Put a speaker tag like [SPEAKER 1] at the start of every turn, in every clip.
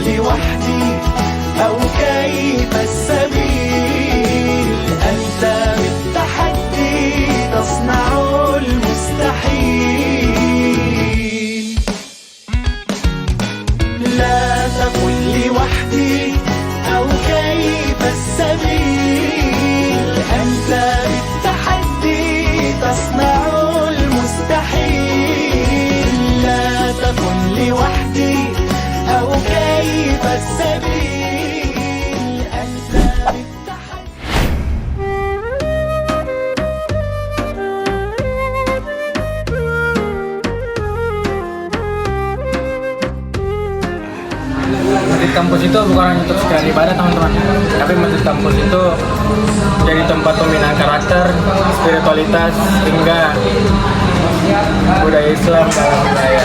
[SPEAKER 1] تقل وحدي أو كيف السبيل. أنت بالتحدي تصنع المستحيل. لا تقل لوحدي أو كيف السبيل. أنت بالتحدي تصنع المستحيل. لا تكن لوحدي أو كيف السبيل. أنت بالتحدي.
[SPEAKER 2] Masjid kampus itu bukan hanya untuk sekedar ibadah teman-teman, tapi masjid kampus itu jadi tempat pembinaan karakter, spiritualitas, hingga budaya Islam dalam budaya.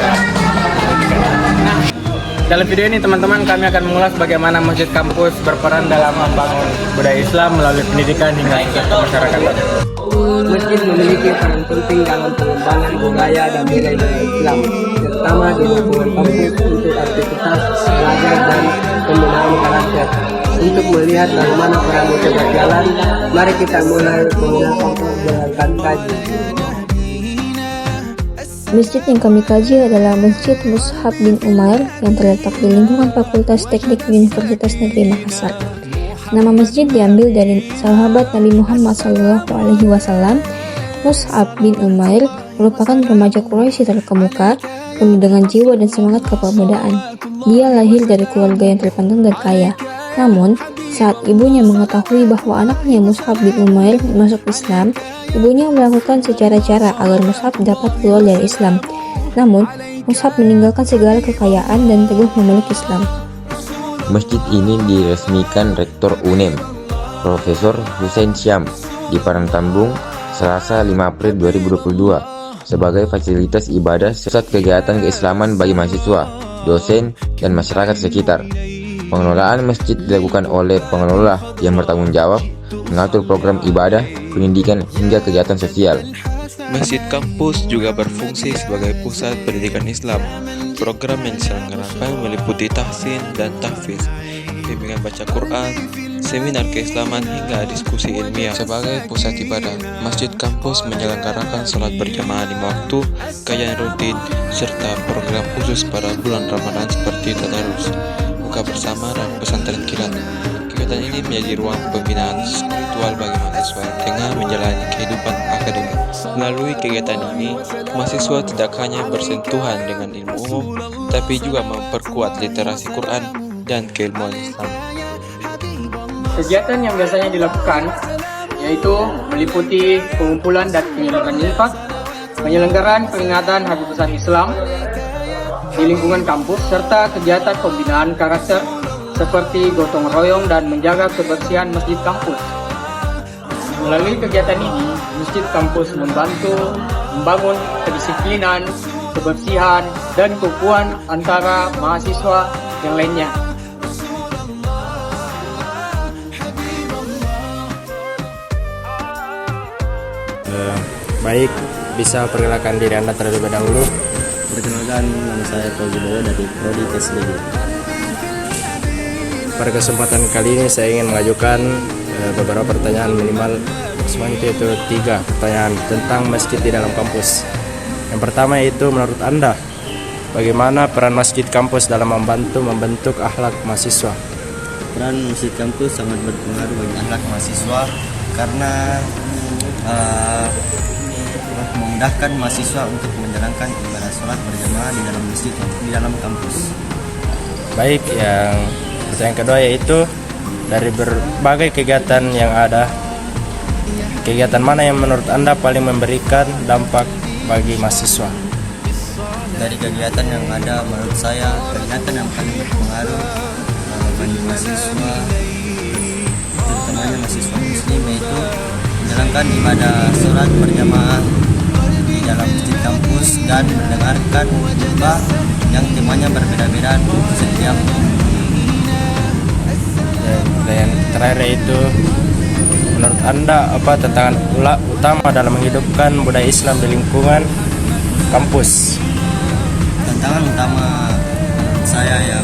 [SPEAKER 2] Dalam video ini teman-teman kami akan mengulas bagaimana masjid kampus berperan dalam membangun budaya Islam melalui pendidikan hingga kemasyarakatan.
[SPEAKER 3] Masjid memiliki peran penting dalam pengembangan budaya dan nilai-nilai Islam, terutama di lingkungan kampus untuk aktivitas belajar dan pembinaan karakter. Untuk melihat bagaimana peran itu berjalan, mari kita mulai menggunakan perjalanan kaji.
[SPEAKER 4] Masjid yang kami kaji adalah Masjid Mus'ab bin Umair yang terletak di lingkungan Fakultas Teknik Universitas Negeri Makassar. Nama masjid diambil dari sahabat Nabi Muhammad SAW. Mus'ab bin Umair merupakan remaja Quraisy terkemuka, penuh dengan jiwa dan semangat kepemudaan. Dia lahir dari keluarga yang terpandang dan kaya. Namun, saat ibunya mengetahui bahwa anaknya Mus'ab bin Umair masuk Islam, ibunya melakukan secara cara agar Mus'ab dapat keluar dari Islam. Namun, Mus'ab meninggalkan segala kekayaan dan teguh memeluk Islam.
[SPEAKER 5] Masjid ini diresmikan Rektor UNEM, Profesor Hussein Syam, di Parangtambung, Selasa 5 April 2022, sebagai fasilitas ibadah pusat kegiatan keislaman bagi mahasiswa, dosen, dan masyarakat sekitar. Pengelolaan masjid dilakukan oleh pengelola yang bertanggung jawab mengatur program ibadah, pendidikan, hingga kegiatan sosial.
[SPEAKER 6] Masjid kampus juga berfungsi sebagai pusat pendidikan Islam. Program yang diselenggarakan meliputi tahsin dan tahfiz, bimbingan baca Quran, seminar keislaman, hingga diskusi ilmiah. Sebagai pusat ibadah, Masjid kampus menyelenggarakan sholat berjamaah 5 waktu, kajian rutin, serta program khusus pada bulan Ramadan seperti tadarus, buka bersama, dan pesantren kilat. Kegiatan ini menjadi ruang pembinaan spiritual bagi mahasiswa tengah menjalani kehidupan akademik. Melalui kegiatan ini, mahasiswa tidak hanya bersentuhan dengan ilmu umum, tapi juga memperkuat literasi Quran dan keilmuan Islam.
[SPEAKER 2] Kegiatan yang biasanya dilakukan yaitu meliputi pengumpulan dan penyelenggaraan infak, penyelenggaraan peringatan Hari Besar Islam di lingkungan kampus, serta kegiatan pembinaan karakter seperti gotong royong dan menjaga kebersihan masjid kampus. Melalui kegiatan ini, masjid kampus membantu membangun kedisiplinan, kebersihan, dan keukuhan antara mahasiswa yang lainnya.
[SPEAKER 7] Baik, bisa perkenalkan diri Anda terlebih dahulu.
[SPEAKER 3] Perkenalkan, nama saya Fauzi Bowo dari Prodi Keslidik.
[SPEAKER 7] Pada kesempatan kali ini saya ingin mengajukan beberapa pertanyaan, minimal semuanya itu 3 pertanyaan tentang masjid di dalam kampus. Yang pertama yaitu, menurut Anda, bagaimana peran masjid kampus dalam membentuk akhlak mahasiswa?
[SPEAKER 3] Peran masjid kampus sangat berpengaruh bagi akhlak mahasiswa karena memudahkan mahasiswa untuk menjalankan ibadah sholat berjamaah di dalam masjid di dalam kampus.
[SPEAKER 7] Baik, yang pertanyaan kedua yaitu, dari berbagai kegiatan yang ada, kegiatan mana yang menurut Anda paling memberikan dampak bagi mahasiswa?
[SPEAKER 3] Dari kegiatan yang ada, menurut saya kegiatan yang paling berpengaruh bagi mahasiswa, terutamanya mahasiswa muslim, yaitu menjalankan ibadah sholat berjamaah di dalam masjid kampus dan mendengarkan khutbah yang temanya berbeda-beda setiap.
[SPEAKER 7] Dan terakhir yaitu, menurut Anda apa tantangan utama dalam menghidupkan budaya Islam di lingkungan kampus?
[SPEAKER 3] Tantangan utama menurut saya yang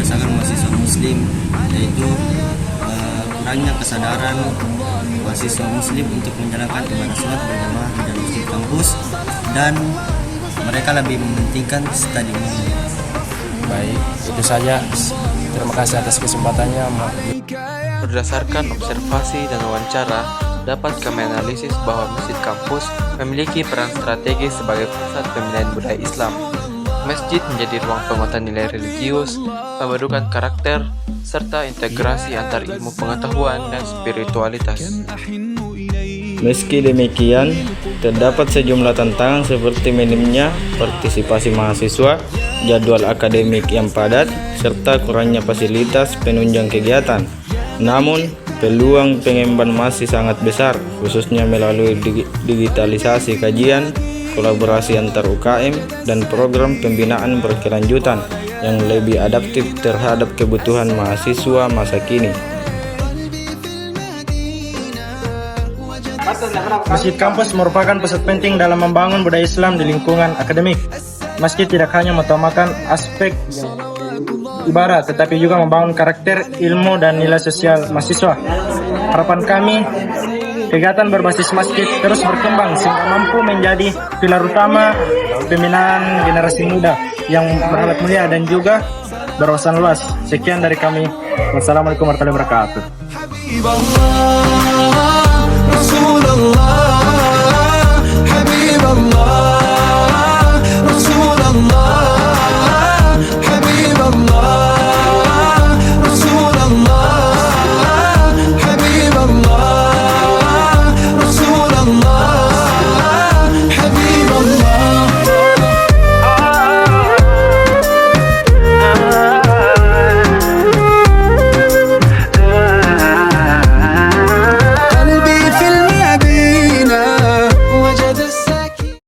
[SPEAKER 3] dirasakan mahasiswa muslim, yaitu kurangnya kesadaran mahasiswa muslim untuk menjalankan ibadah sholat berjamaah di dalam masjid kampus, dan mereka lebih mementingkan study umum.
[SPEAKER 7] Baik, itu saja. Terima kasih atas kesempatannya.
[SPEAKER 6] Berdasarkan observasi dan wawancara, dapat kami analisis bahwa masjid kampus memiliki peran strategis sebagai pusat pembinaan budaya Islam. Masjid menjadi ruang penguatan nilai religius, pembentukan karakter, serta integrasi antar ilmu pengetahuan dan spiritualitas.
[SPEAKER 8] Meski demikian, terdapat sejumlah tantangan seperti minimnya partisipasi mahasiswa, jadwal akademik yang padat, serta kurangnya fasilitas penunjang kegiatan. Namun, peluang pengembangan masih sangat besar, khususnya melalui digitalisasi kajian, kolaborasi antar UKM, dan program pembinaan berkelanjutan yang lebih adaptif terhadap kebutuhan mahasiswa masa kini.
[SPEAKER 9] Masjid kampus merupakan pusat penting dalam membangun budaya Islam di lingkungan akademik. Masjid tidak hanya mengutamakan aspek ibadah, tetapi juga membangun karakter, ilmu, dan nilai sosial mahasiswa. Harapan kami, kegiatan berbasis masjid terus berkembang sehingga mampu menjadi pilar utama pembinaan generasi muda yang berakhlak mulia dan juga berwawasan luas. Sekian dari kami. Wassalamualaikum warahmatullahi wabarakatuh.
[SPEAKER 1] رسول الله حبيب الله